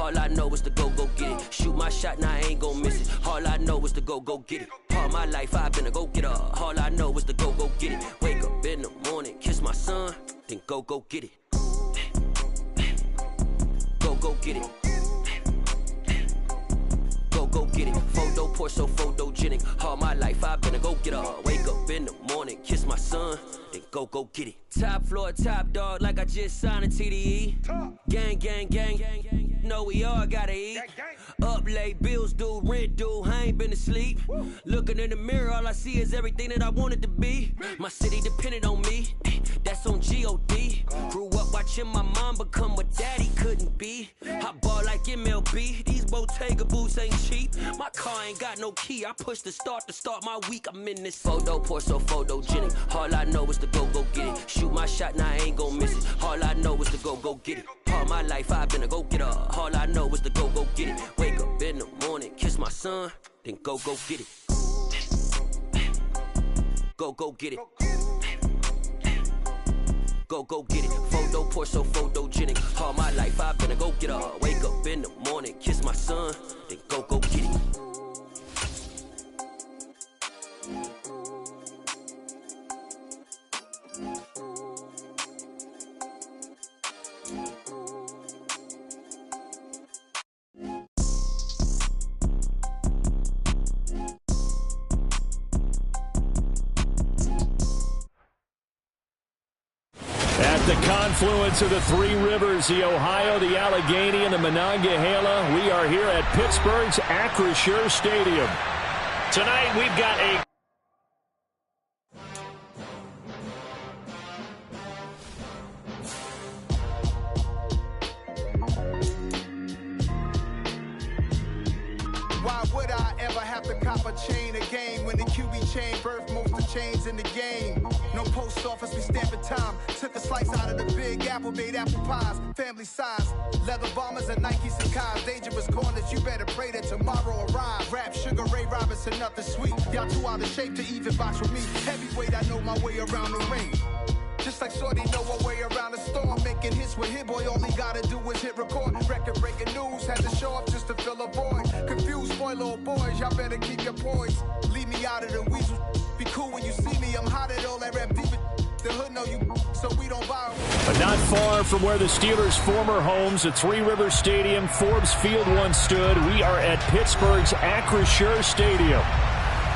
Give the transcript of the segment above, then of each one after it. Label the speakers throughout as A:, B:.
A: All I know is to go get it. Shoot my shot, now I ain't gon' miss it. All I know is to go get it. All my life I've been a go-getter. All I know is to go get it. Wake up in the morning, kiss my son, then go get it. Go get it. Go get it. Photo poor, so photogenic. All my life I've been a go-getter. Wake up in the morning, kiss my son, then go get it. Top floor, top dog, like I just signed a TDE. Gang, gang, gang, gang. Know we all gotta eat. Up late, bills due, rent due, I ain't been asleep. Looking in the mirror, all I see is everything that I wanted to be. My city depended on me, that's on G.O.D. Grew up watching my mom become what daddy couldn't be. I ball like MLB, these Bottega boots ain't cheap. My car ain't got no key, I push the start to start my week. I'm in this photo poor, so photogenic. All I know is to go get it. Shoot my shot, now I ain't gon' miss it. All I know is to go get it. All my life I've been a go-getter. All I know is to go get it. Wake up in the morning, kiss my son, then go get it. Go get it. Go get it. Photo poor, so photogenic. All my life I've been a go-getter. Wake up in the morning, kiss my son, then go get it.
B: At the confluence of the three rivers, the Ohio, the Allegheny, and the Monongahela, we are here at Pittsburgh's Acrisure Stadium. Tonight, we've got a
C: Why would I ever have to cop a chain again when the QB chain birthed most of the chains in the game? No post office, we stamping time. Took a slice out of the big apple, made apple pies, family size. Leather bombers and Nikes and cars. Dangerous corners, you better pray that tomorrow arrives. Rap, Sugar Ray Robinson, nothing sweet. Y'all too out of shape to even box with me. Heavyweight, I know my way around the ring. Just like Shorty know her way around the storm. Making hits with Hit Boy, all he gotta do is hit record. Record breaking news, had to show up just to fill a void. Confused, spoiled little boys, y'all better keep your poise. Leave me out of the weasel. Be cool when you see me, I'm hot at all that rap deep. The hood know you, so we don't borrow.
B: But not far from where the Steelers' former homes at Three Rivers Stadium, Forbes Field once stood, we are at Pittsburgh's Acrisure Stadium.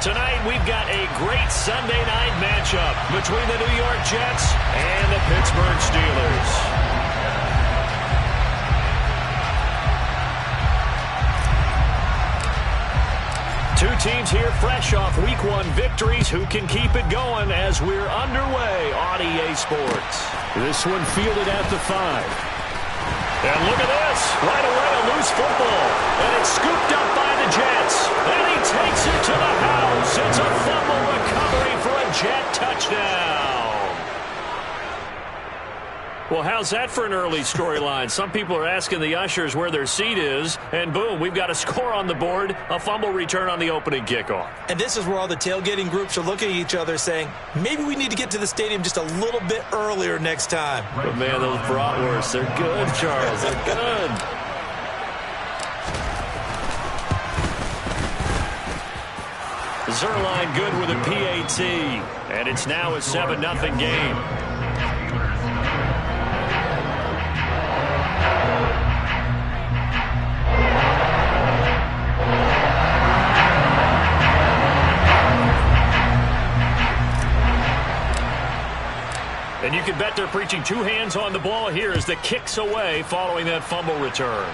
B: Tonight, we've got a great Sunday night matchup between the New York Jets and the Pittsburgh Steelers. Two teams here fresh off Week 1 victories who can keep it going as we're underway on EA Sports. This one fielded at the 5. And look at this. Right away, a loose football. And it's scooped up by the Jets. And he takes it to the house. It's a fumble recovery for a Jet touchdown. Well, how's that for an early storyline? Some people are asking the ushers where their seat is, and boom, we've got a score on the board, a fumble return on the opening kickoff.
D: And this is where all the tailgating groups are looking at each other saying, maybe we need to get to the stadium just a little bit earlier next time.
B: But, man, those bratwursts, they're good, Charles. They're good. Zerline good with a PAT, and it's now a 7-0 game. And you can bet they're preaching two hands on the ball here as the kick's away following that fumble return.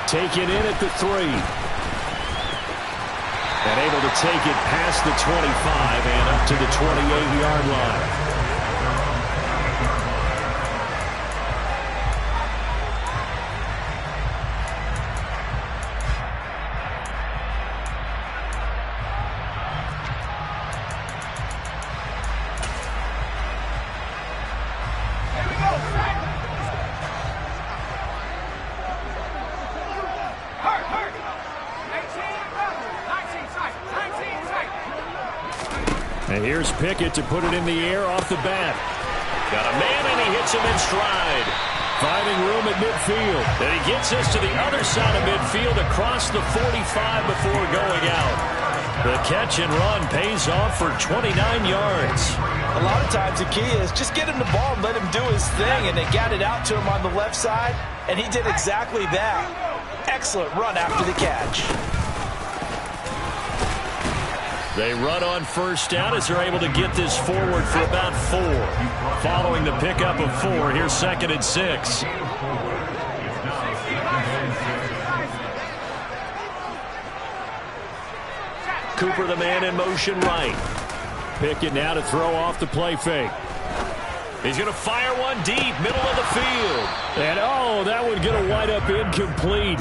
B: Taken in at the 3. And able to take it past the 25 and up to the 28-yard line. And here's Pickett to put it in the air off the bat. Got a man, and he hits him in stride. Finding room at midfield. And he gets us to the other side of midfield across the 45 before going out. The catch and run pays off for 29 yards.
D: A lot of times the key is just get him the ball and let him do his thing, and they got it out to him on the left side, and he did exactly that. Excellent run after the catch.
B: They run on first down as they're able to get this forward for about 4. Following the pickup of 4, here's 2nd and 6. Cooper, the man in motion right. Pickett now to throw off the play fake. He's going to fire one deep, middle of the field. And, oh, that one going to wind up incomplete.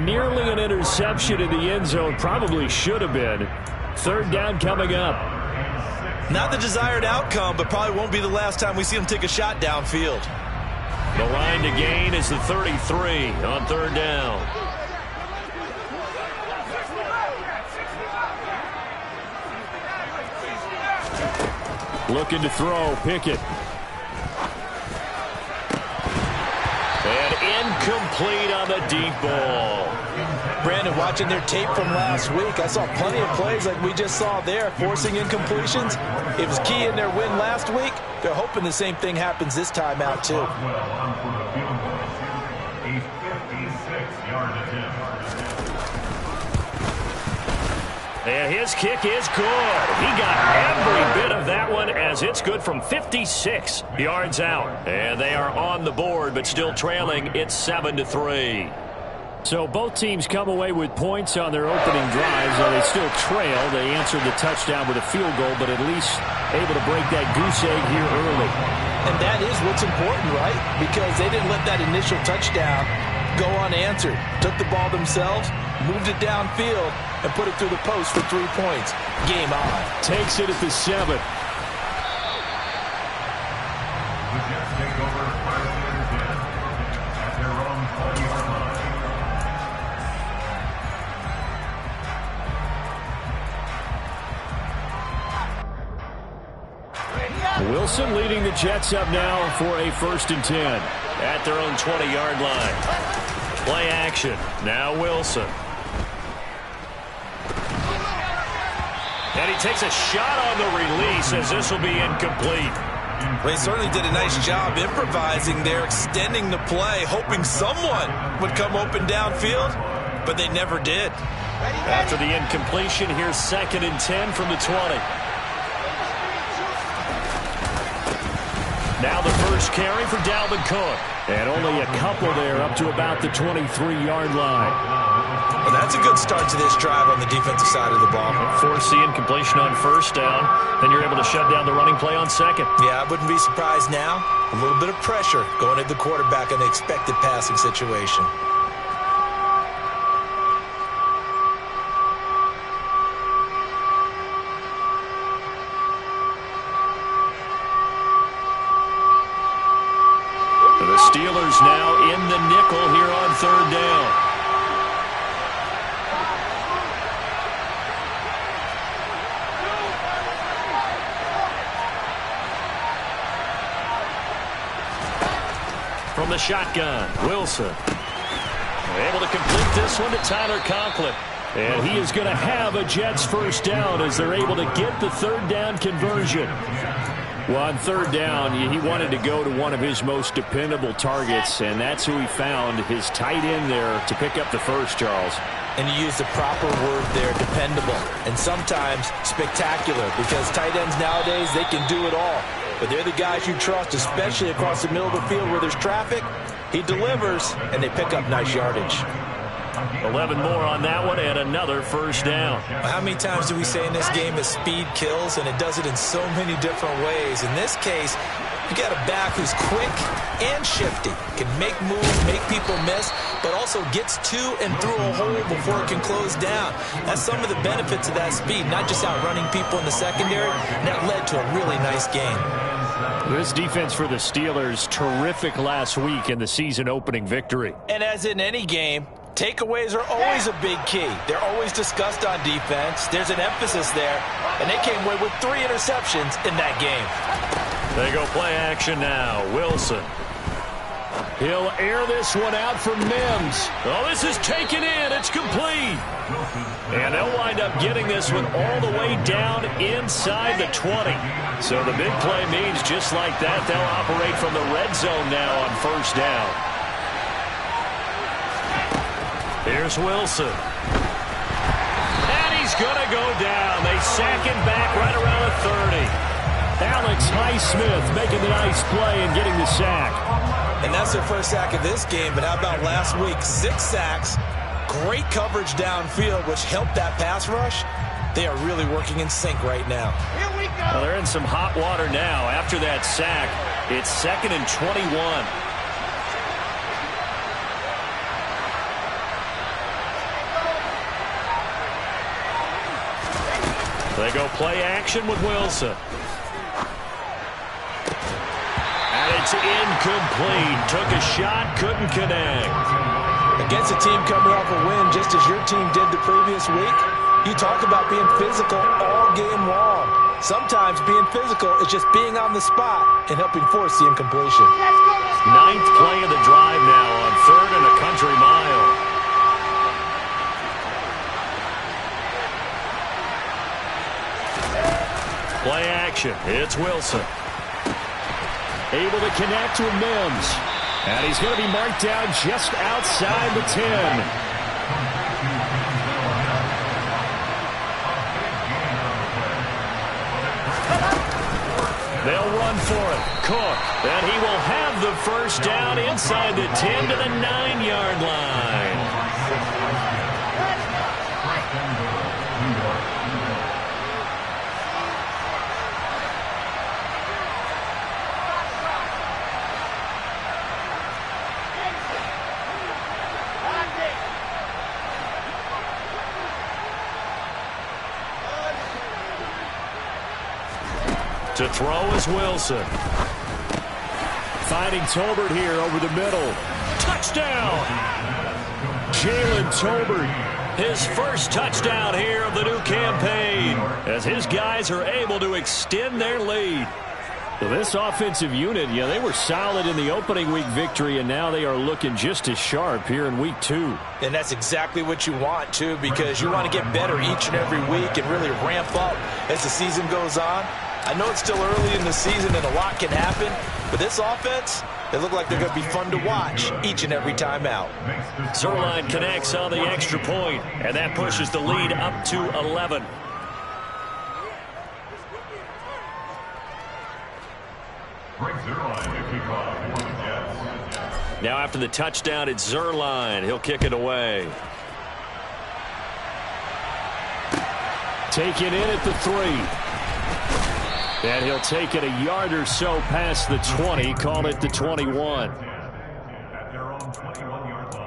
B: Nearly an interception in the end zone. Probably should have been. 3rd down coming up.
D: Not the desired outcome, but probably won't be the last time we see him take a shot downfield.
B: The line to gain is the 33 on 3rd down. Looking to throw, Pickett. And incomplete on the deep ball.
D: Brandon, watching their tape from last week, I saw plenty of plays like we just saw there, forcing incompletions. It was key in their win last week. They're hoping the same thing happens this time out, too.
B: And his kick is good. He got every bit of that one as it's good from 56 yards out. And they are on the board, but still trailing. It's 7-3. So both teams come away with points on their opening drives. Though they still trail. They answered the touchdown with a field goal, but at least able to break that goose egg here early.
D: And that is what's important, right? Because they didn't let that initial touchdown go unanswered. Took the ball themselves, moved it downfield, and put it through the post for 3 points. Game on.
B: Takes it at the 7. Wilson leading the Jets up now for a 1st and 10 at their own 20-yard line. Play action. Now Wilson. And he takes a shot on the release as this will be incomplete.
D: They certainly did a nice job improvising there, extending the play, hoping someone would come open downfield, but they never did.
B: After the incompletion, here's 2nd and 10 from the 20. Now the first carry for Dalvin Cook. And only a couple there up to about the 23-yard line.
D: Well, that's a good start to this drive on the defensive side of the ball.
B: Force the incompletion on 1st down. Then you're able to shut down the running play on 2nd.
D: Yeah, I wouldn't be surprised now. A little bit of pressure going at the quarterback in the expected passing situation.
B: Steelers now in the nickel here on 3rd down. From the shotgun, Wilson. Able to complete this one to Tyler Conklin. And he is going to have a Jets 1st down as they're able to get the 3rd down conversion. Well, on 3rd down, he wanted to go to one of his most dependable targets, and that's who he found, his tight end there, to pick up the first, Charles.
D: And you use the proper word there, dependable, and sometimes spectacular, because tight ends nowadays, they can do it all. But they're the guys you trust, especially across the middle of the field where there's traffic. He delivers, and they pick up nice yardage.
B: 11 more on that one and another 1st down.
D: How many times do we say in this game that speed kills, and it does it in so many different ways? In this case, you got a back who's quick and shifty, can make moves, make people miss, but also gets to and through a hole before it can close down. That's some of the benefits of that speed, not just outrunning people in the secondary, and that led to a really nice game.
B: This defense for the Steelers, terrific last week in the season-opening victory.
D: And as in any game, takeaways are always a big key. They're always discussed on defense. There's an emphasis there, and they came away with 3 interceptions in that game.
B: They go play action now. Wilson. He'll air this one out for Mims. Oh, this is taken in. It's complete. And they'll wind up getting this one all the way down inside the 20. So the big play means just like that, they'll operate from the red zone now on first down. Here's Wilson. And he's going to go down. They sack him back right around the 30. Alex Highsmith making the nice play and getting the sack.
D: And that's their first sack of this game, but how about last week? 6 sacks, great coverage downfield, which helped that pass rush. They are really working in sync right now.
C: Here we go.
B: Well, they're in some hot water now. After that sack, it's 2nd and 21. They go play action with Wilson. And it's incomplete. Took a shot, couldn't connect.
D: Against a team coming off a win, just as your team did the previous week, you talk about being physical all game long. Sometimes being physical is just being on the spot and helping force the incompletion.
B: 9th play of the drive now on 3rd and a country mile. Play action. It's Wilson. Able to connect with Mims. And he's going to be marked down just outside the 10. They'll run for it. Cook. And he will have the first down inside the 10 to the 9-yard line. To throw is Wilson. Finding Tolbert here over the middle. Touchdown! Jalen Tolbert, his first touchdown here of the new campaign, as his guys are able to extend their lead. So this offensive unit, yeah, they were solid in the opening week victory, and now they are looking just as sharp here in week 2.
D: And that's exactly what you want, too, because you want to get better each and every week and really ramp up as the season goes on. I know it's still early in the season and a lot can happen, but this offense, they look like they're going to be fun to watch each and every time out.
B: Zerline connects on the extra point, and that pushes the lead up to 11. Now after the touchdown, it's Zerline. He'll kick it away. Taken in at the 3. And he'll take it a yard or so past the 20, call it the 21.
E: At their own 21-yard line.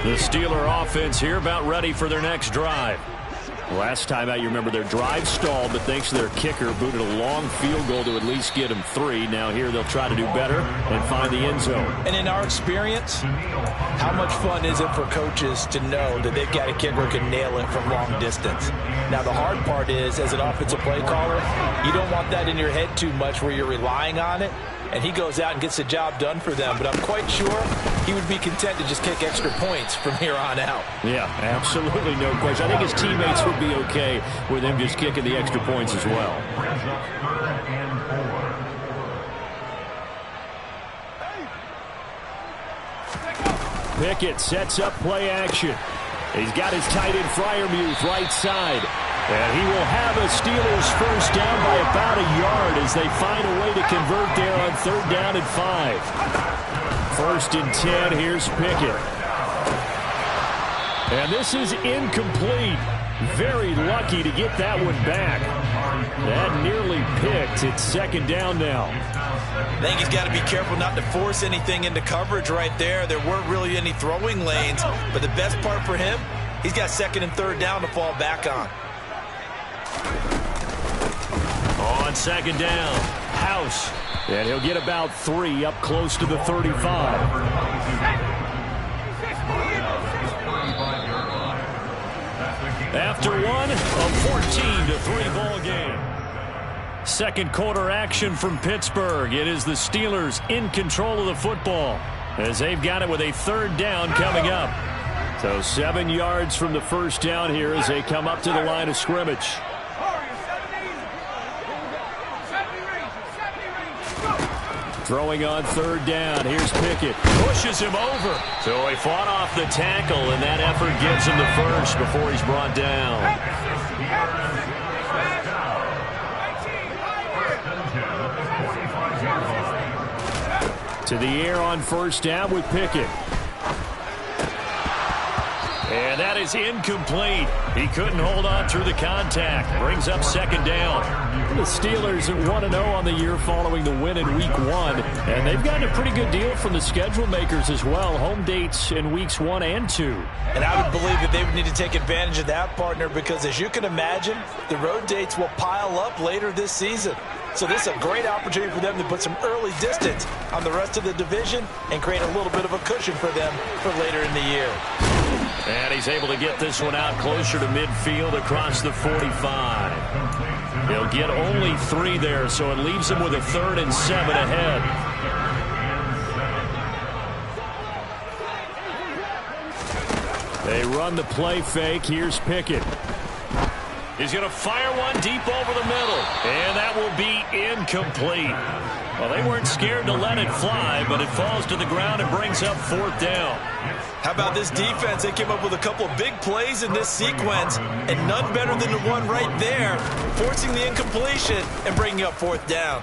B: The Steeler offense here about ready for their next drive. Last time out, you remember their drive stalled, but thanks to their kicker, booted a long field goal to at least get them 3. Now here they'll try to do better and find the end zone.
D: And in our experience, how much fun is it for coaches to know that they've got a kicker who can nail it from long distance? Now the hard part is, as an offensive play caller, you don't want that in your head too much where you're relying on it. And he goes out and gets the job done for them. But I'm quite sure he would be content to just kick extra points from here on out.
B: Yeah, absolutely no question. I think his teammates would be okay with him just kicking the extra points as well. Pickett sets up play action. He's got his tight end Freiermuth right side. And he will have a Steelers first down by about a yard as they find a way to convert there on 3rd down and 5. 1st and 10, here's Pickett. And this is incomplete. Very lucky to get that one back. That nearly picked. It's 2nd down now.
D: I think he's got to be careful not to force anything into coverage right there. There weren't really any throwing lanes, but the best part for him, he's got 2nd and 3rd down to fall back on.
B: On on second down. House. And he'll get about 3 up close to the 35. After one, a 14-3 ball game. Second quarter action from Pittsburgh. It is the Steelers in control of the football as they've got it with a third down coming up. So 7 yards from the first down here as they come up to the line of scrimmage. Throwing on third down. Here's Pickett. Pushes him over. So he fought off the tackle, and that effort gives him the first before he's brought down. To the air on first down with Pickett. And that is incomplete. He couldn't hold on through the contact. Brings up second down. The Steelers at 1-0 on the year following the win in Week 1. And they've gotten a pretty good deal from the schedule makers as well. Home dates in Weeks 1 and 2.
D: And I would believe that they would need to take advantage of that, partner, because as you can imagine, the road dates will pile up later this season. So this is a great opportunity for them to put some early distance on the rest of the division and create a little bit of a cushion for them for later in the year.
B: And he's able to get this one out closer to midfield across the 45. He'll get only 3 there, so it leaves him with a 3rd and 7 ahead. They run the play fake. Here's Pickett. He's going to fire one deep over the middle, and that will be incomplete. Well, they weren't scared to let it fly, but it falls to the ground and brings up 4th down.
D: How about this defense? They came up with a couple of big plays in this sequence, and none better than the one right there, forcing the incompletion and bringing up 4th down.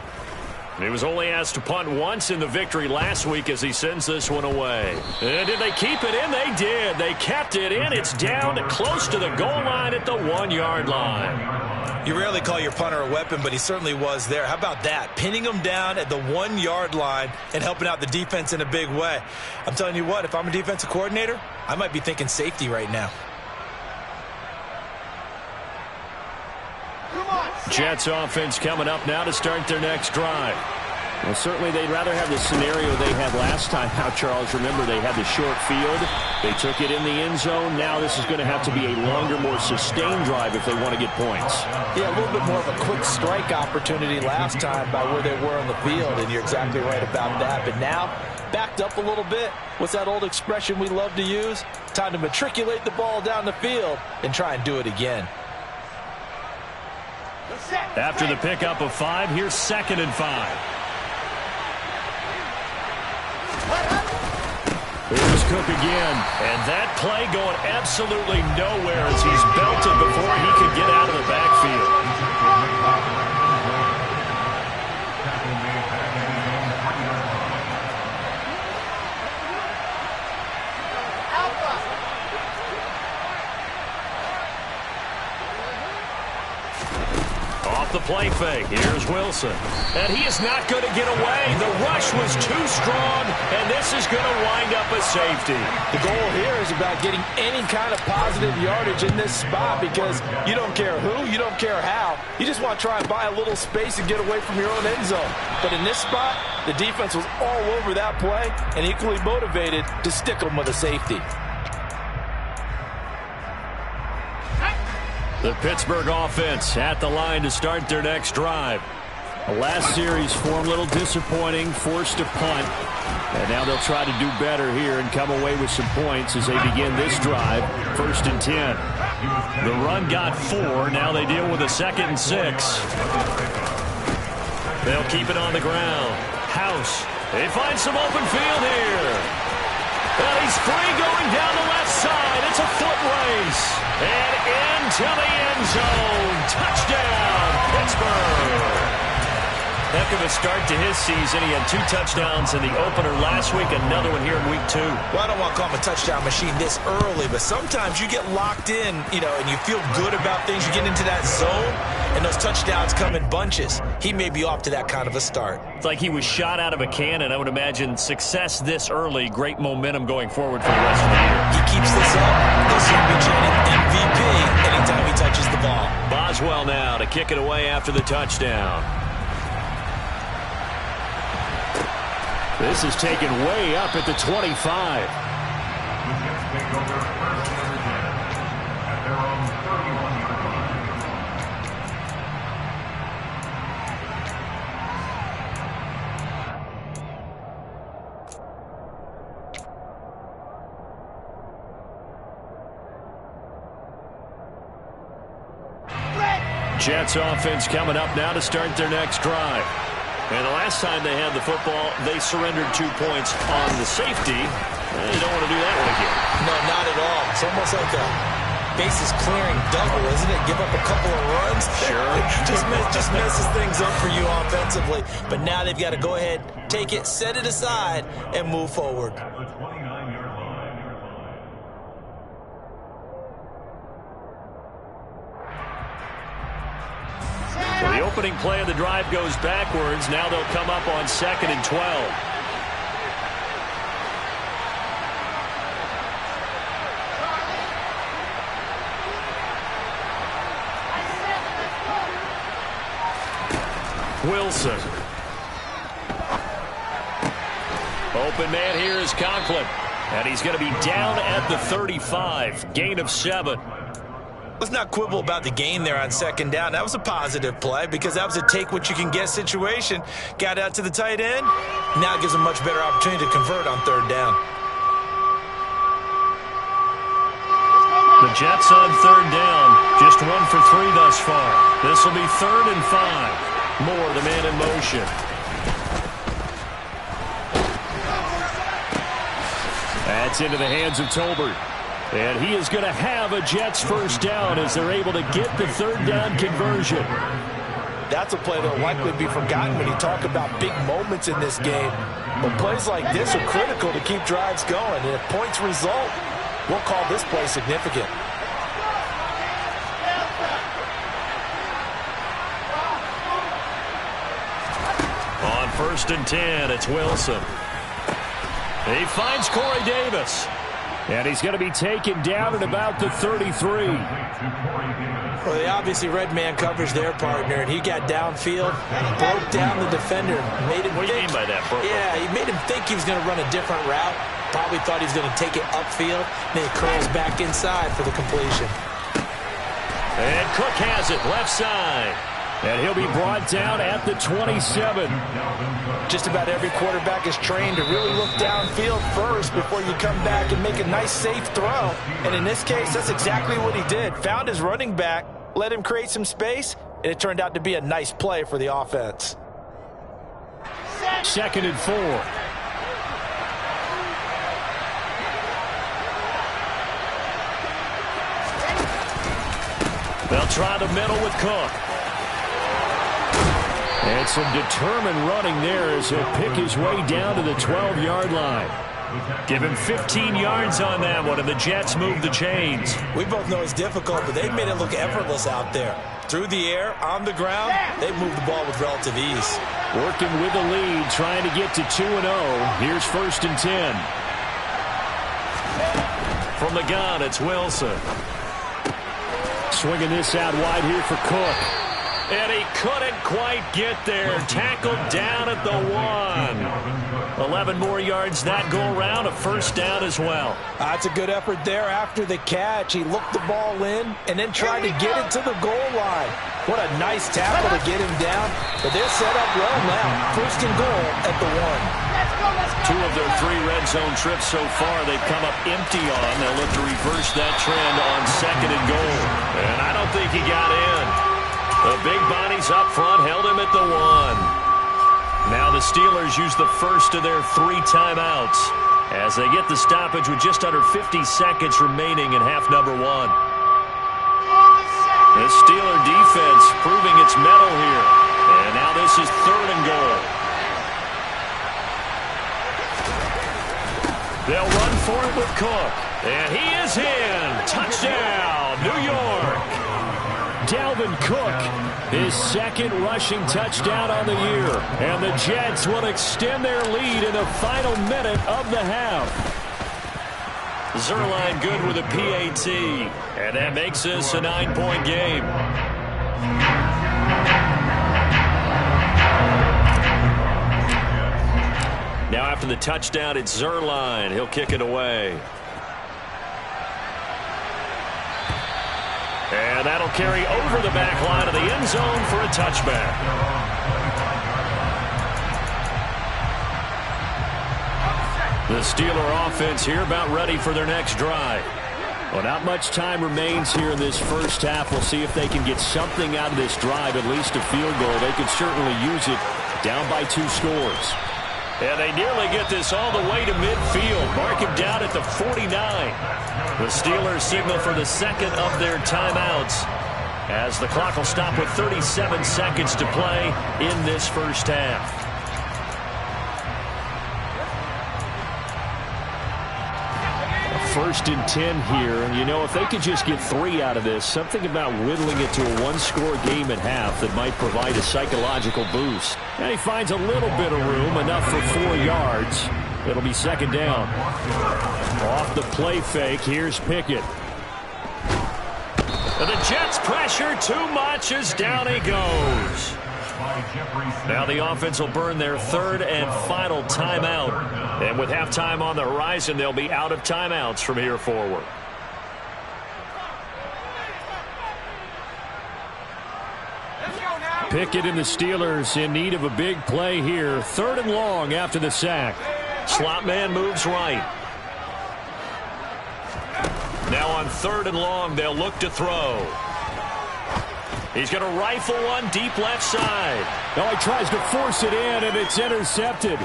B: He was only asked to punt once in the victory last week as he sends this one away. And did they keep it in? They did. They kept it in. It's down close to the goal line at the 1-yard line.
D: You rarely call your punter a weapon, but he certainly was there. How about that? Pinning him down at the 1-yard line and helping out the defense in a big way. I'm telling you what, if I'm a defensive coordinator, I might be thinking safety right now.
B: Jets offense coming up now to start their next drive. Well, certainly they'd rather have the scenario they had last time out, Charles. Remember, they had the short field. They took it in the end zone. Now this is going to have to be a longer, more sustained drive if they want to get points.
D: Yeah, a little bit more of a quick strike opportunity last time by where they were on the field, and you're exactly right about that. But now, backed up a little bit. What's that old expression we love to use? Time to matriculate the ball down the field and try and do it again.
B: After the pickup of 5, here's 2nd and 5. Here's Cook again, and that play going absolutely nowhere as he's belted before he can get out of the backfield. The play fake. Here's Wilson. And he is not going to get away. The rush was too strong, and this is going to wind up a safety.
D: The goal here is about getting any kind of positive yardage in this spot because you don't care who, you don't care how. You just want to try and buy a little space and get away from your own end zone. But in this spot, the defense was all over that play and equally motivated to stick them with a safety.
B: The Pittsburgh offense at the line to start their next drive. The last series form a little disappointing, forced a punt. And now they'll try to do better here and come away with some points as they begin this drive. 1st and 10. The run got 4. Now they deal with a 2nd and 6. They'll keep it on the ground. House. They find some open field here. And he's free going down the left side. It's a foot race. And into the end zone. Touchdown, Pittsburgh. Heck of a start to his season. He had 2 touchdowns in the opener last week, another one here in week 2.
D: Well, I don't want to call him a touchdown machine this early, but sometimes you get locked in, and you feel good about things. You get into that zone, and those touchdowns come in bunches. He may be off to that kind of a start.
B: It's like he was shot out of a cannon. I would imagine success this early, great momentum going forward for the rest of the year.
D: He keeps this up, they'll soon be chanting MVP anytime he touches the ball.
B: Boswell now to kick it away after the touchdown. This is taken way up at the 25.
E: The Jets take over first and 10 at their own 31-yard line.
B: Jets offense coming up now to start their next drive. And the last time they had the football, they surrendered 2 points on the safety. They don't want to do that one again.
D: No, not at all. It's almost like a bases clearing double, isn't it? Give up a couple of runs.
B: Sure.
D: just messes things up for you offensively. But now they've got to go ahead, take it, set it aside, and move forward.
E: At the 29-yard line.
B: So the opening play of the drive goes backwards. Now they'll come up on 2nd and 12. Wilson. Open man here is Conklin. And he's going to be down at the 35. Gain of 7.
D: Let's not quibble about the gain there on 2nd down. That was a positive play because that was a take-what-you-can-get situation. Got out to the tight end. Now it gives them a much better opportunity to convert on 3rd down.
B: The Jets on 3rd down. Just 1 for 3 thus far. This will be 3rd and 5. Moore, the man in motion. That's into the hands of Tolbert. And he is going to have a Jets first down as they're able to get the 3rd down conversion.
D: That's a play that will likely be forgotten when you talk about big moments in this game. But plays like this are critical to keep drives going. And if points result, we'll call this play significant.
B: On 1st and 10, it's Wilson. He finds Corey Davis. And he's going to be taken down at about the 33.
D: Well, they obviously read man coverage their partner, and he got downfield, broke down the defender, made him
B: What do you mean by that, bro?
D: Yeah, he made him think he was going to run a different route. Probably thought he was going to take it upfield. Then he curls back inside for the completion.
B: And Cook has it left side. And he'll be brought down at the 27.
D: Just about every quarterback is trained to really look downfield first before you come back and make a nice, safe throw. And in this case, that's exactly what he did. Found his running back, let him create some space, and it turned out to be a nice play for the offense.
B: 2nd and 4. They'll try the middle with Cook. And some determined running there as he'll pick his way down to the 12-yard line. Give him 15 yards on that one, and the Jets move the chains.
D: We both know it's difficult, but they've made it look effortless out there. Through the air, on the ground, they've moved the ball with relative ease.
B: Working with the lead, trying to get to 2-0. Here's 1st and 10. From the gun, it's Wilson. Swinging this out wide here for Cook. And he couldn't quite get there. Tackled down at the 1. 11 more yards that go around. A first down as well.
D: That's a good effort there after the catch. He looked the ball in and then tried to get it to the goal line. What a nice tackle to get him down. But they're set up well now. 1st and goal at the 1.
B: 2 of their 3 red zone trips so far they've come up empty on. They'll look to reverse that trend on 2nd and goal. And I don't think he got in. The big bodies up front held him at the 1. Now the Steelers use the first of their 3 timeouts as they get the stoppage with just under 50 seconds remaining in half number 1. This Steeler defense proving its mettle here. And now this is 3rd and goal. They'll run for it with Cook. And he is in. Touchdown, New York. Dalvin Cook, his 2nd rushing touchdown on the year. And the Jets will extend their lead in the final minute of the half. Zerline good with a PAT. And that makes this a 9-point game. Now after the touchdown, it's Zerline. He'll kick it away. And that'll carry over the back line of the end zone for a touchback. The Steeler offense here about ready for their next drive. Well, not much time remains here in this first half. We'll see if they can get something out of this drive, at least a field goal. They could certainly use it down by 2 scores. And they nearly get this all the way to midfield. Mark him down at the 49. The Steelers signal for the second of their timeouts as the clock will stop with 37 seconds to play in this first half. First and 10 here, and you know, if they could just get 3 out of this, something about whittling it to a 1-score game at half that might provide a psychological boost. And he finds a little bit of room, enough for 4 yards. It'll be second down. Off the play fake, here's Pickett. And the Jets pressure too much as down he goes. Now the offense will burn their third and final timeout. And with halftime on the horizon, they'll be out of timeouts from here forward. Pickett and the Steelers in need of a big play here. Third and long after the sack. Slot man moves right. Now on third and long, they'll look to throw. He's going to rifle one deep left side.
F: Now he tries to force it in, and it's intercepted.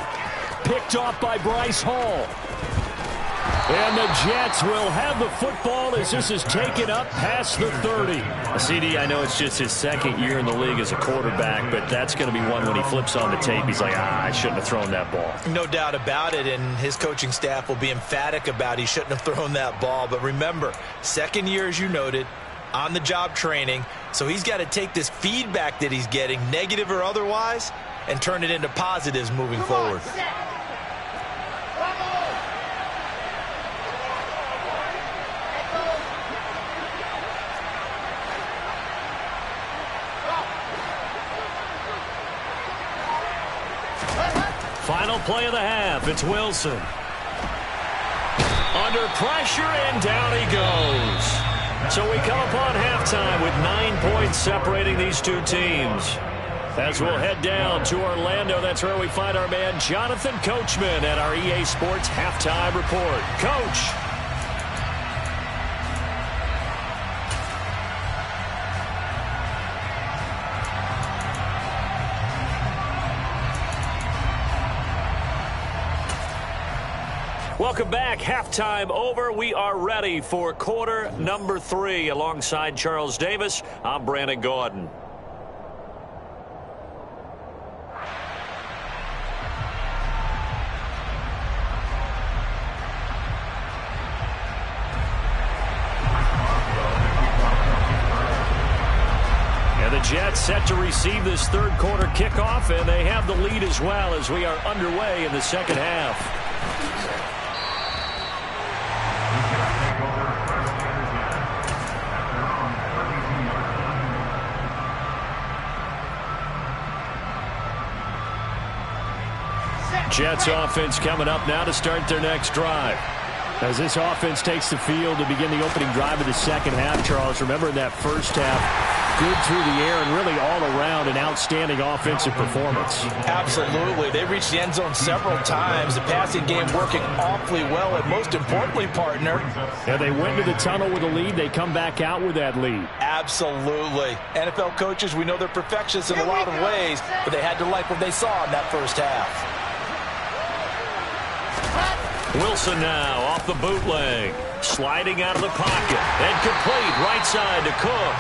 F: Picked off by Bryce Hall. And the Jets will have the football as this is taken up past the 30.
B: CD, I know it's just his second year in the league as a quarterback, but that's going to be one when he flips on the tape. He's like, I shouldn't have thrown that ball.
D: No doubt about it, and his coaching staff will be emphatic about he shouldn't have thrown that ball. But remember, second year, as you noted, on-the-job training, so he's got to take this feedback that he's getting, negative or otherwise, and turn it into positives moving forward.
B: Final play of the half. It's Wilson. Under pressure, and down he goes. So we come upon halftime with 9 points separating these two teams. As we'll head down to Orlando, that's where we find our man Jonathan Coachman at our EA Sports Halftime Report. Coach. Welcome back. Halftime over. We are ready for quarter number 3. Alongside Charles Davis, I'm Brandon Gordon. And the Jets set to receive this third quarter kickoff, and they have the lead as well as we are underway in the second half. Jets offense coming up now to start their next drive.
F: As this offense takes the field to begin the opening drive of the second half, Charles, remember in that first half, good through the air and really all around an outstanding offensive performance.
D: Absolutely. They reached the end zone several times. The passing game working awfully well, and most importantly, partner.
F: Yeah, they went to the tunnel with a lead. They come back out with that lead.
D: Absolutely. NFL coaches, we know they're perfectionists in a lot of ways, but they had to like what they saw in that first half.
B: Wilson now off the bootleg. Sliding out of the pocket. And complete right side to Cook.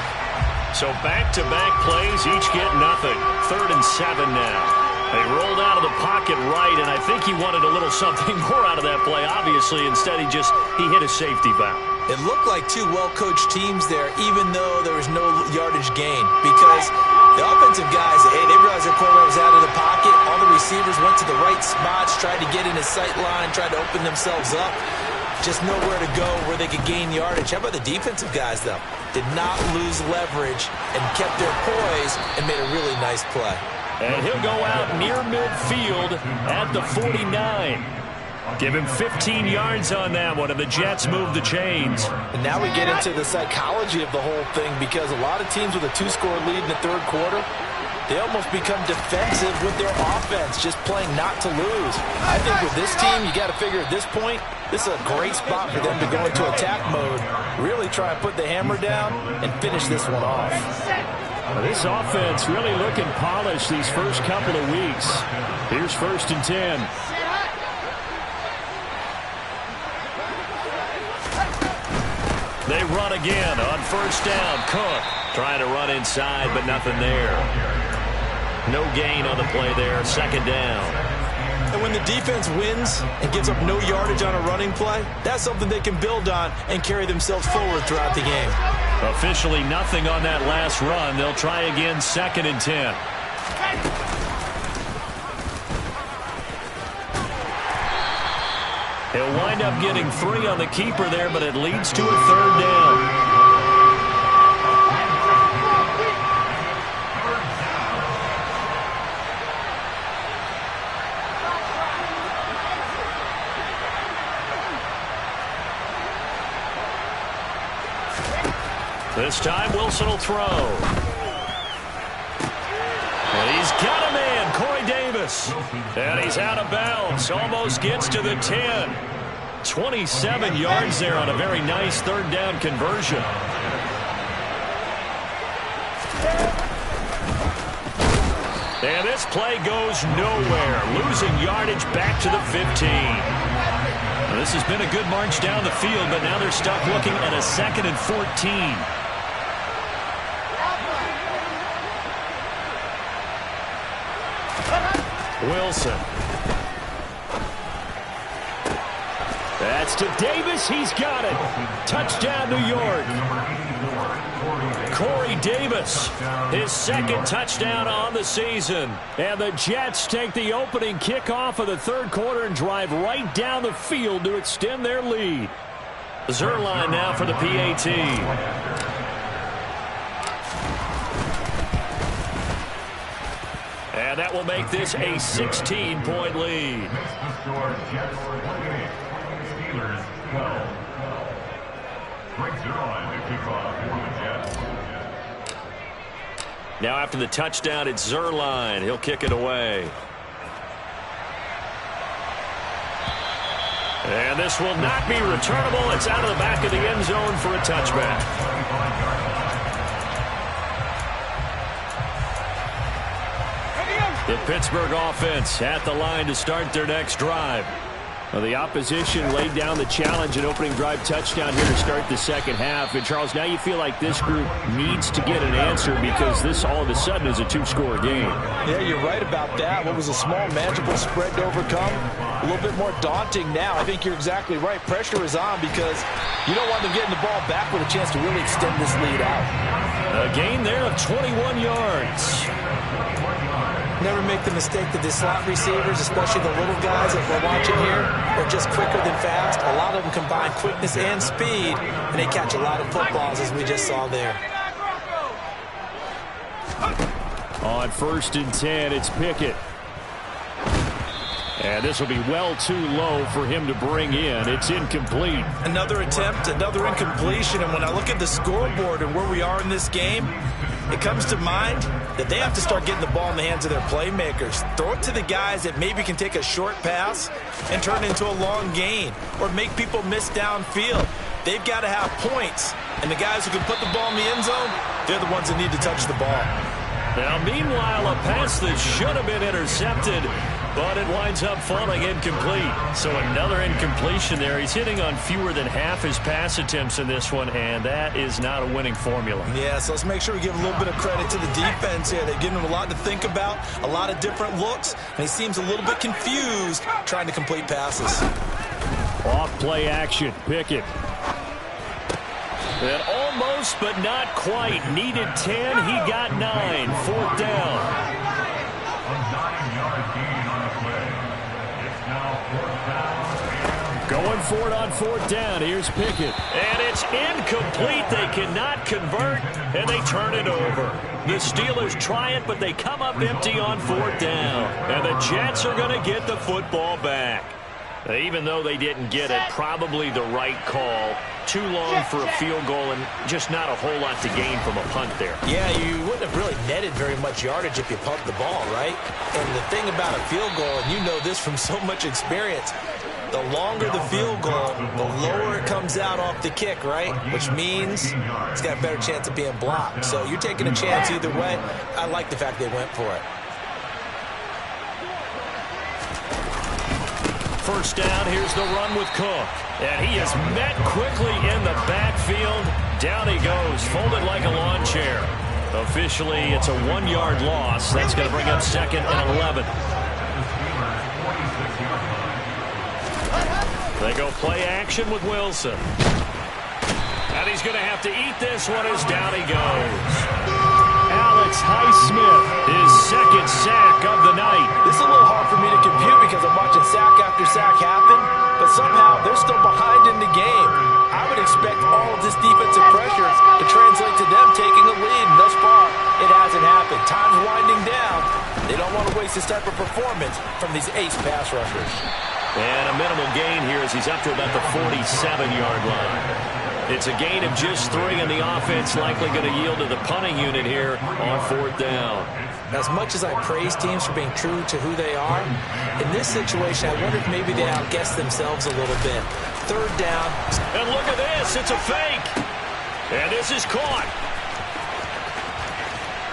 B: So back-to-back plays, each get nothing. 3rd and 7 now. They rolled out of the pocket right, and I think he wanted a little something more out of that play, obviously. Instead, he hit a safety valve.
D: It looked like two well-coached teams there, even though there was no yardage gain. Because the offensive guys, hey, they realized their quarterback was out of the pocket. All the receivers went to the right spots, tried to get in his sight line, tried to open themselves up. Just nowhere to go where they could gain yardage. How about the defensive guys, though? Did not lose leverage and kept their poise and made a really nice play.
F: And he'll go out near midfield at the 49. Give him 15 yards on that one, and the Jets move the chains.
D: And now we get into the psychology of the whole thing, because a lot of teams with a 2-score lead in the third quarter, they almost become defensive with their offense, just playing not to lose. I think with this team, you got to figure at this point, this is a great spot for them to go into attack mode, really try and put the hammer down and finish this one off.
F: Well, this offense really looking polished these first couple of weeks. Here's 1st and 10. They run again on 1st down. Cook trying to run inside, but nothing there. No gain on the play there. 2nd down.
D: And when the defense wins and gives up no yardage on a running play, that's something they can build on and carry themselves forward throughout the game.
F: Officially nothing on that last run. They'll try again, 2nd and 10. He'll wind up getting 3 on the keeper there, but it leads to a 3rd down. This time Wilson will throw. And he's got a man, Corey Davis. And he's out of bounds. Almost gets to the 10. 27 yards there on a very nice 3rd down conversion. And this play goes nowhere. Losing yardage back to the 15. Well, this has been a good march down the field, but now they're stuck looking at a 2nd and 14. Wilson. That's to Davis. He's got it. Touchdown, New York. Corey Davis, his 2nd touchdown on the season. And the Jets take the opening kickoff of the 3rd quarter and drive right down the field to extend their lead. Zerline now for the PAT. And that will make this a 16-point lead. Now after the touchdown, it's Zerline. He'll kick it away. And this will not be returnable. It's out of the back of the end zone for a touchback. The Pittsburgh offense at the line to start their next drive. Well, the opposition laid down the challenge and opening drive touchdown here to start the 2nd half. And, Charles, now you feel like this group needs to get an answer because this all of a sudden is a 2-score game.
D: Yeah, you're right about that. What was a small, manageable spread to overcome, a little bit more daunting now. I think you're exactly right. Pressure is on because you don't want them getting the ball back with a chance to really extend this lead out.
F: A gain there of 21 yards.
D: Never make the mistake that the slot receivers, especially the little guys that we're watching here, are just quicker than fast. A lot of them combine quickness and speed, and they catch a lot of footballs, as we just saw there.
F: On 1st and 10, it's Pickett. And this will be well too low for him to bring in. It's incomplete.
D: Another attempt, another incompletion. And when I look at the scoreboard and where we are in this game, it comes to mind that they have to start getting the ball in the hands of their playmakers. Throw it to the guys that maybe can take a short pass and turn it into a long gain or make people miss downfield. They've got to have points. And the guys who can put the ball in the end zone, they're the ones that need to touch the ball.
F: Now, meanwhile, a pass that should have been intercepted, but it winds up falling incomplete. So another incompletion there. He's hitting on fewer than half his pass attempts in this one, and that is not a winning formula.
D: Yeah, so let's make sure we give a little bit of credit to the defense here. They've given him a lot to think about, a lot of different looks, and he seems a little bit confused trying to complete passes.
F: Off play action, Pickett. And almost, but not quite. Needed 10, he got 9. 4th down.
E: A 9-yard gain on the play. It's now 4th down.
F: Going for it on fourth down. Here's Pickett.
B: And it's incomplete. They cannot convert, and they turn it over. The Steelers try it, but they come up empty on fourth down. And the Jets are going to get the football back. Even though they didn't get it, probably the right call. Too long for a field goal and just not a whole lot to gain from a punt there.
D: Yeah, you wouldn't have really netted very much yardage if you pumped the ball, right? And the thing about a field goal, and you know this from so much experience, the longer the field goal, the lower it comes out off the kick, right? Which means it's got a better chance of being blocked. So you're taking a chance either way. I like the fact they went for it.
B: First down, here's the run with Cook. And he is met quickly in the backfield. Down he goes, folded like a lawn chair. Officially, it's a 1-yard loss. That's going to bring up 2nd and 11. They go play action with Wilson. And he's going to have to eat this one as down he goes.
F: Alex Highsmith, his 2nd sack of the night.
D: This is a little hard for me to compute because I'm watching sack after sack happen, but somehow they're still behind in the game. I would expect all of this defensive pressure to translate to them taking a lead, and thus far, it hasn't happened. Time's winding down. They don't want to waste this type of performance from these ace pass rushers.
B: And a minimal gain here as he's up to about the 47-yard line. It's a gain of just 3, and the offense likely going to yield to the punting unit here on fourth down.
D: As much as I praise teams for being true to who they are, in this situation, I wonder if maybe they outguessed themselves a little bit. Third down.
B: And look at this. It's a fake. And this is caught.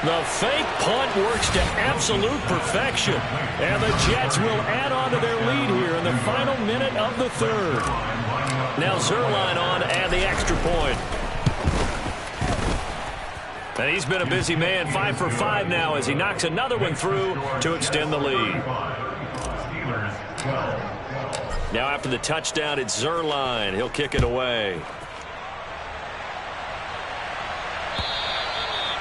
B: The fake punt works to absolute perfection. And the Jets will add on to their lead here in the final minute of the third. Now Zerline on and the extra point. And he's been a busy man, 5 for 5 now as he knocks another one through to extend the lead. Now after the touchdown, it's Zerline. He'll kick it away.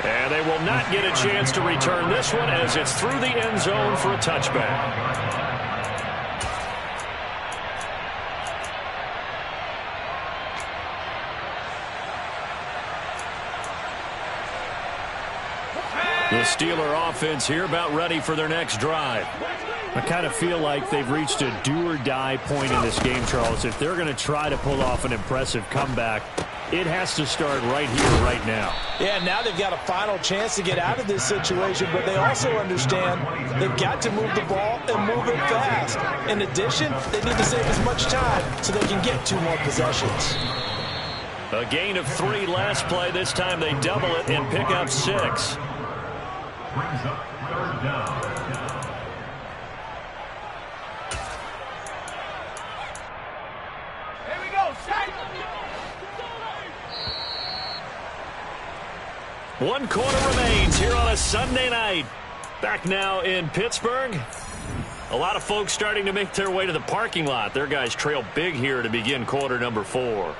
B: And they will not get a chance to return this one as it's through the end zone for a touchback. The Steeler offense here about ready for their next drive.
F: I kind of feel like they've reached a do-or-die point in this game, Charles. If they're going to try to pull off an impressive comeback, it has to start right here, right now.
D: Yeah, now they've got a final chance to get out of this situation, but they also understand they've got to move the ball and move it fast. In addition, they need to save as much time so they can get 2 more possessions.
B: A gain of 3 last play. This time they double it and pick up 6.
E: Brings up third down.
C: Here we go, Shaq.
B: 1 quarter remains here on a Sunday night. Back now in Pittsburgh. A lot of folks starting to make their way to the parking lot. Their guys trail big here to begin quarter number 4.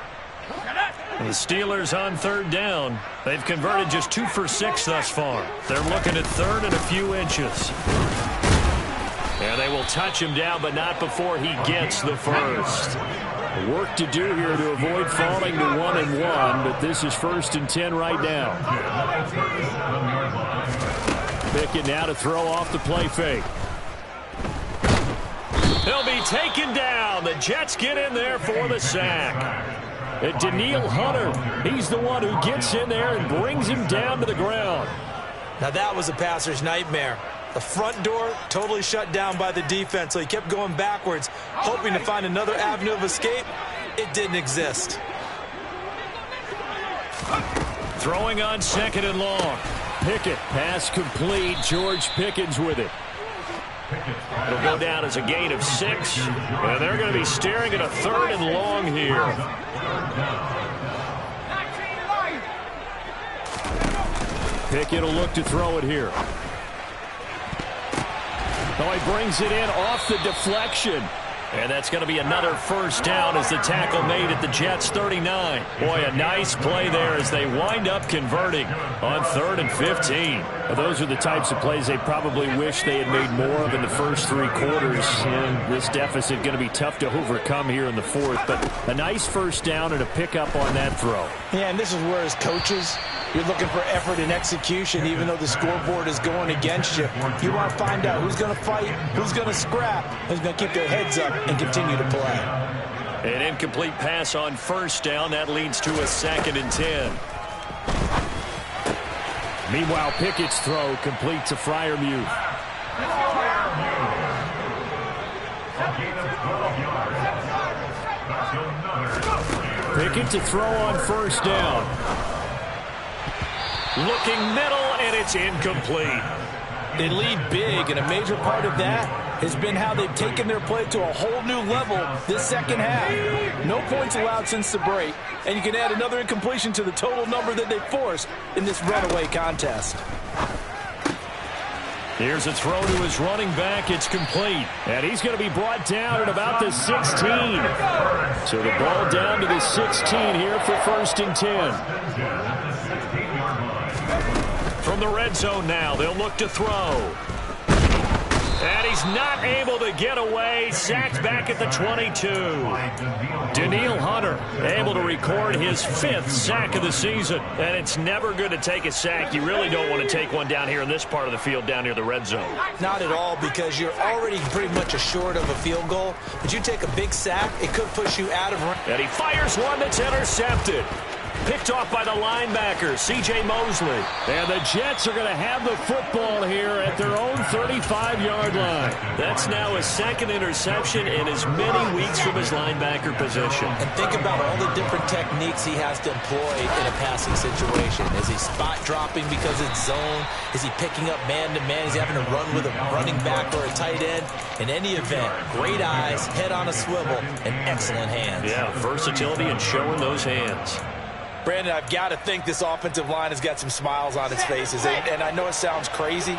B: And the Steelers on third down. They've converted just 2 for 6 thus far. They're looking at third and a few inches. And they will touch him down, but not before he gets the first.
F: Work to do here to avoid falling to 1-1, but this is 1st and 10 right now. Pickett now to throw off the play fake.
B: He'll be taken down. The Jets get in there for the sack. And Daniil Hunter, he's the one who gets in there and brings him down to the ground.
D: Now that was a passer's nightmare. The front door totally shut down by the defense, so he kept going backwards, hoping to find another avenue of escape. It didn't exist.
B: Throwing on 2nd and long.
F: Pickett, pass complete. George Pickens with it.
B: It'll go down as a gain of 6. And they're going to be staring at a 3rd and long here.
F: Pickett will look to throw it here. Oh, he brings it in off the deflection. And that's going to be another first down as the tackle made at the Jets' 39. Boy, a nice play there as they wind up converting on 3rd and 15. Well, those are the types of plays they probably wish they had made more of in the first 3 quarters. And this deficit going to be tough to overcome here in the 4th. But a nice first down and a pickup on that throw.
D: Yeah, and this is where as coaches, you're looking for effort and execution, even though the scoreboard is going against you. You want to find out who's going to fight, who's going to scrap, who's going to keep their heads up and continue to play.
F: An incomplete pass on first down. That leads to a 2nd and 10. Meanwhile, Pickett's throw complete to Freiermuth. Pickett to throw on first down. Looking middle, and it's incomplete.
D: They lead big, and a major part of that has been how they've taken their play to a whole new level this second half. No points allowed since the break, and you can add another incompletion to the total number that they forced in this runaway contest.
F: Here's a throw to his running back. It's complete. And he's going to be brought down at about the 16. So the ball down to the 16 here for 1st and 10. From the red zone now, they'll look to throw. And he's not able to get away. Sacked back at the 22. Danielle Hunter able to record his 5th sack of the season. And it's never good to take a sack. You really don't want to take one down here in this part of the field down near the red zone.
D: Not at all, because you're already pretty much assured of a field goal. But you take a big sack, it could push you out of range.
F: And he fires one that's intercepted. Picked off by the linebacker, C.J. Mosley. And the Jets are going to have the football here at their own 35-yard line. That's now his 2nd interception in as many weeks from his linebacker position.
D: And think about all the different techniques he has to employ in a passing situation. Is he spot dropping because it's zone? Is he picking up man-to-man? Is he having to run with a running back or a tight end? In any event, great eyes, head on a swivel, and excellent hands.
F: Yeah, versatility and showing those hands.
D: Brandon, I've got to think this offensive line has got some smiles on its faces. And I know it sounds crazy,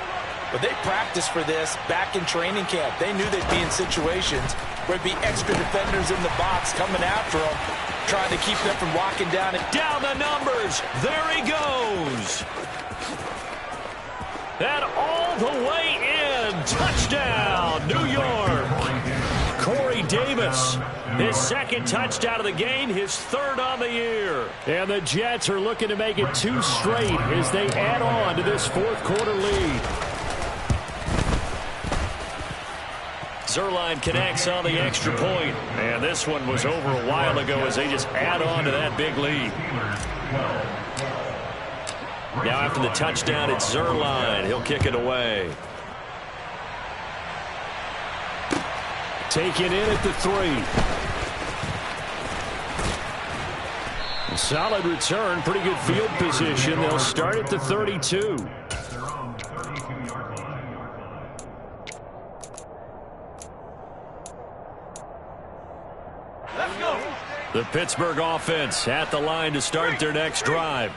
D: but they practiced for this back in training camp. They knew they'd be in situations where there'd be extra defenders in the box coming after them, trying to keep them from locking down.
F: Down the numbers. There he goes. And all the way in. Touchdown, New York. Corey Davis. His 2nd touchdown of the game, his 3rd on the year. And the Jets are looking to make it 2 straight as they add on to this 4th quarter lead. Zerline connects on the extra point. And this one was over a while ago as they just add on to that big lead. Now after the touchdown, it's Zerline. He'll kick it away. Taken in at the 3. Solid return, pretty good field position. They'll start at the 32.
C: Let's go.
F: The Pittsburgh offense at the line to start their next drive.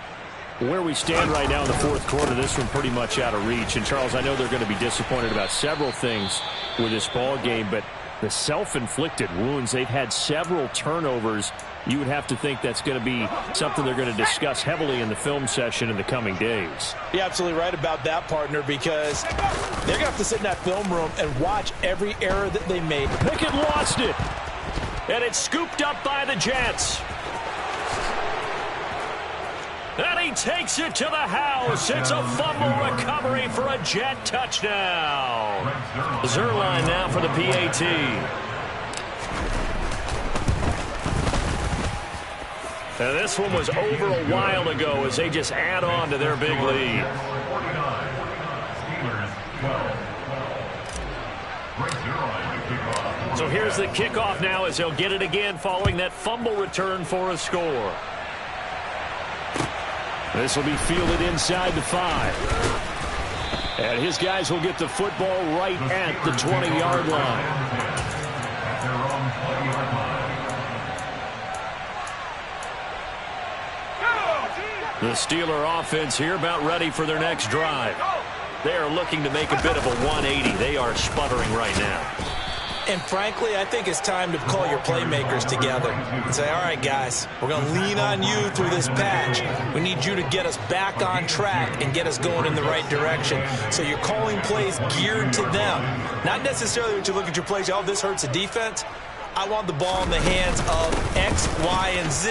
F: Where we stand right now in the 4th quarter, this one pretty much out of reach. And, Charles, I know they're going to be disappointed about several things with this ball game, but the self-inflicted wounds, they've had several turnovers. You would have to think that's going to be something they're going to discuss heavily in the film session in the coming days.
D: You're absolutely right about that, partner, because they're going to have to sit in that film room and watch every error that they make.
F: Pickett lost it, and it's scooped up by the Jets. And he takes it to the house. It's a fumble recovery for a Jet touchdown. Zerline now for the PAT. And this one was over a while ago as they just add on to their big lead. So here's the kickoff now as they'll get it again following that fumble return for a score. This will be fielded inside the 5. And his guys will get the football right at the 20-yard line. The Steeler offense here about ready for their next drive. They are looking to make a bit of a 180. They are sputtering right now.
D: And frankly, I think it's time to call your playmakers together and say, all right, guys, we're going to lean on you through this patch. We need you to get us back on track and get us going in the right direction. So you're calling plays geared to them. Not necessarily when you look at your plays, oh, this hurts the defense. I want the ball in the hands of X, Y, and Z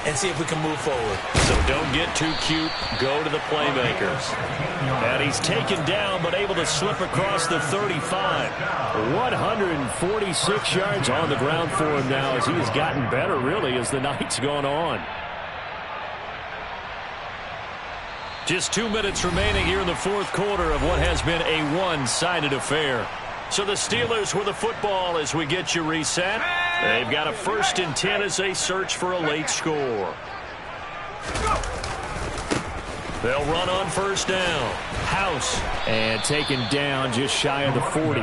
D: and see if we can move forward.
F: So don't get too cute. Go to the playmakers. And he's taken down but able to slip across the 35. 146 yards on the ground for him now as he has gotten better, really, as the night's gone on. Just 2 minutes remaining here in the fourth quarter of what has been a one-sided affair. So the Steelers with the football as we get you reset. They've got a 1st and 10 as they search for a late score. They'll run on 1st down. House. And taken down just shy of the 40.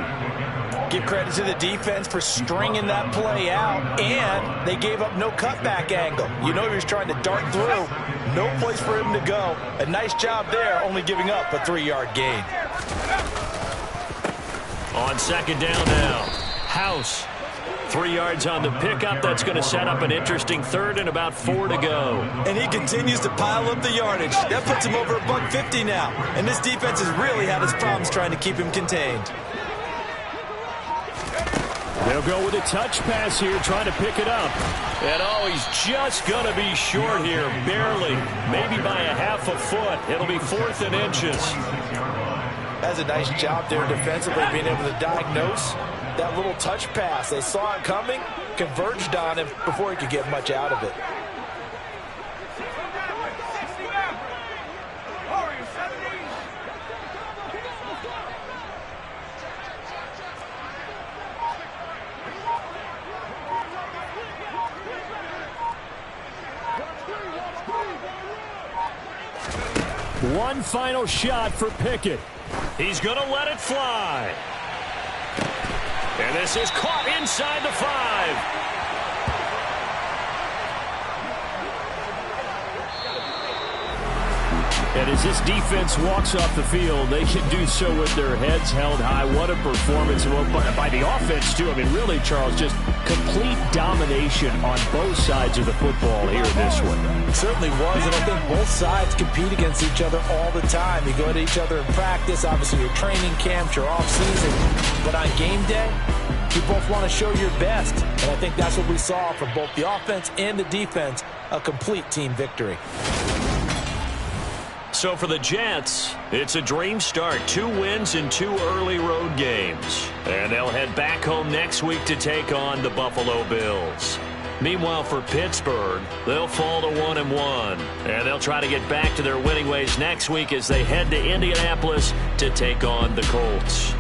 D: Give credit to the defense for stringing that play out, and they gave up no cutback angle. You know he was trying to dart through. No place for him to go. A nice job there, only giving up a 3-yard gain.
F: On 2nd down now. House. 3 yards on the pickup. That's going to set up an interesting 3rd and about 4 to go.
D: And he continues to pile up the yardage. That puts him over $150 now. And this defense has really had its problems trying to keep him contained.
F: They'll go with a touch pass here, trying to pick it up. And oh, he's just going to be short here, barely. Maybe by a half a foot. It'll be 4th and inches.
D: Has a nice job there defensively, being able to diagnose that little touch pass. They saw it coming, converged on him before he could get much out of it.
F: One final shot for Pickett. He's going to let it fly. And this is caught inside the 5. And as this defense walks off the field, they can do so with their heads held high. What a performance by the offense, too. I mean, really, Charles, just complete domination on both sides of the football here in this one.
D: It certainly was, and I think both sides compete against each other all the time. You go at each other in practice, obviously your training camps, your off-season. But on game day, you both want to show your best. And I think that's what we saw from both the offense and the defense, a complete team victory.
F: So for the Jets, it's a dream start. 2 wins in 2 early road games. And they'll head back home next week to take on the Buffalo Bills. Meanwhile, for Pittsburgh, they'll fall to 1-1. And they'll try to get back to their winning ways next week as they head to Indianapolis to take on the Colts.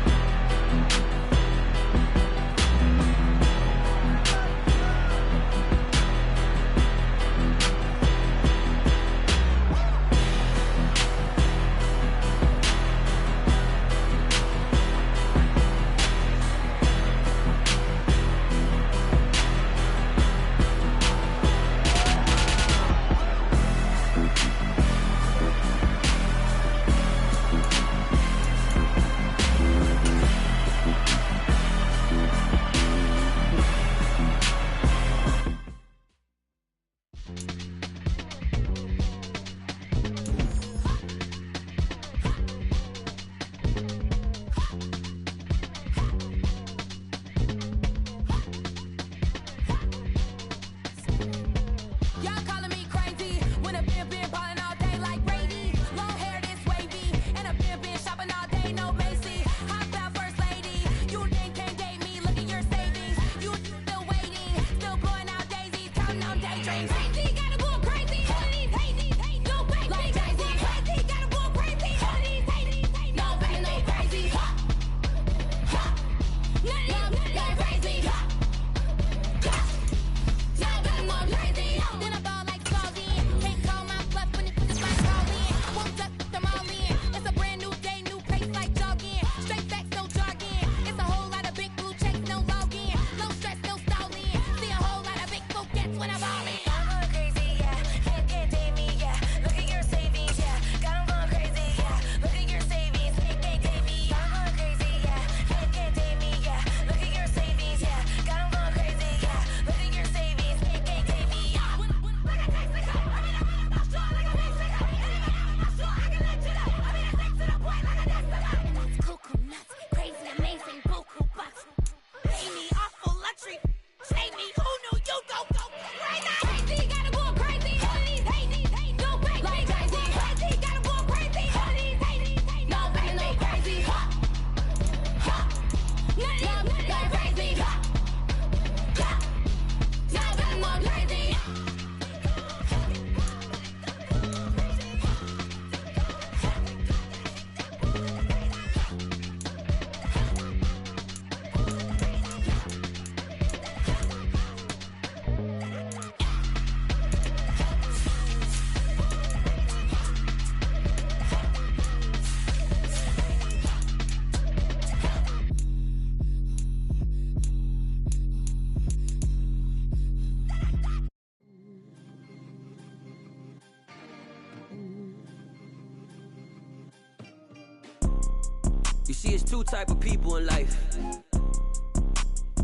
A: see, it's two type of people in life.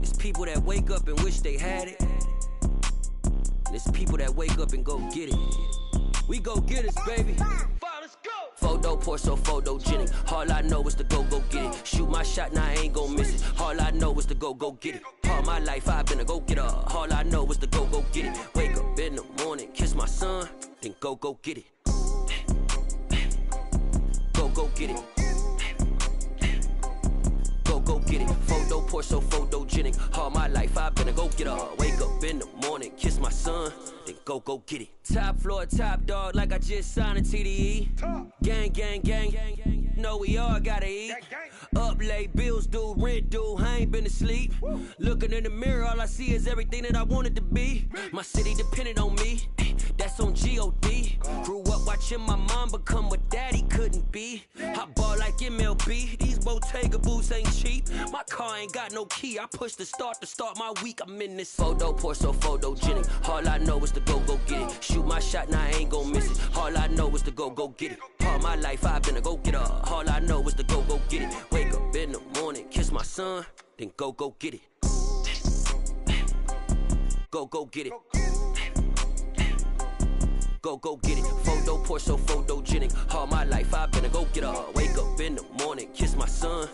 A: It's people that wake up and wish they had it. And it's people that wake up and go get it. We go get it, baby. Let's go. Photo pour so photogenic. All I know is to go get it. Shoot my shot, now I ain't gon' miss it. All I know is to go get it. All my life I've been a go-getter. All I know is to go get it. Wake up in the morning, kiss my son, then go get it. Go get it. Go get it. Photo pour so photogenic. All my life I've been a go-getter. Wake up in the morning, kiss my son, then go get it. Top floor, top dog, like I just signed a TDE. Gang. Know we all gotta eat. Up late, bills due, rent due, I ain't been asleep. Looking in the mirror, all I see is everything that I wanted to be. My city depended on me, that's on G.O.D. Grew up watching my mom become what daddy couldn't be. I ball like MLB, these Bottega boots ain't cheap. My car ain't got no key, I push the start to start my week. I'm in this photo pour so photogenic. All I know is to go get it. Shoot my shot, now I ain't gon' miss it. All I know is to go get it. All my life I've been a go-getter. All I know is to go get it. Wake up in the morning, kiss my son, then go get it. Go get it. Go get it. Photo pour so photogenic. All my life I've been a go-getter. Wake up in the morning, kiss my son,